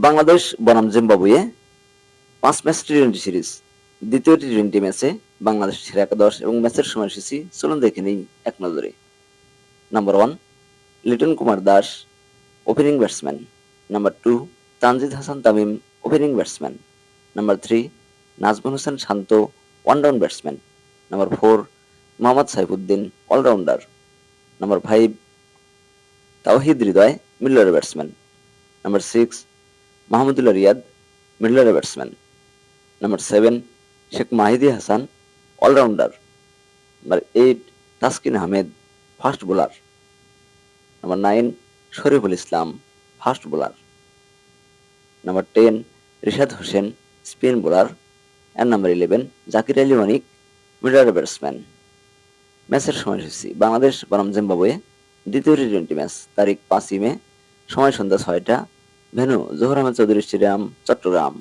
বাংলাদেশ বনাম Zimbabwe 5 match টি-20 series. দ্বিতীয় টি-20 ম্যাচে বাংলাদেশ সেরা একাদশ এবং ম্যাচের সময়সূচি চলুন দেখে নিই এক নজরে। Number 1 Liton Kumar Das, opening batsman. Number 2 Tanzid Hasan Tamim, opening batsman. Number 3 Najmul Hossain Shanto, one down batsman. Number 4 Mohammad Saifuddin, allrounder. Number 5 Towhid Hridoy, middle order batsman. Number 6 Mahmudullah Riyad, middle order batsman. Number 7 Sheikh Mahedi Hasan, allrounder. Number 8 Taskin Ahmed, fast bowler. Number 9 Shoriful Islam, fast bowler. Number 10 Rishad Hossain, spin bowler. And number 11 Zakir Ali Anik, middle order batsman. ম্যাচের সময়সূচি বাংলাদেশ বনাম Zimbabwe দ্বিতীয় টি-20 match, তারিখ 5ই মে, সময় সন্ধ্যা 6টা, venue জোহর Ahmed Chowdhury stadium, Chittagong.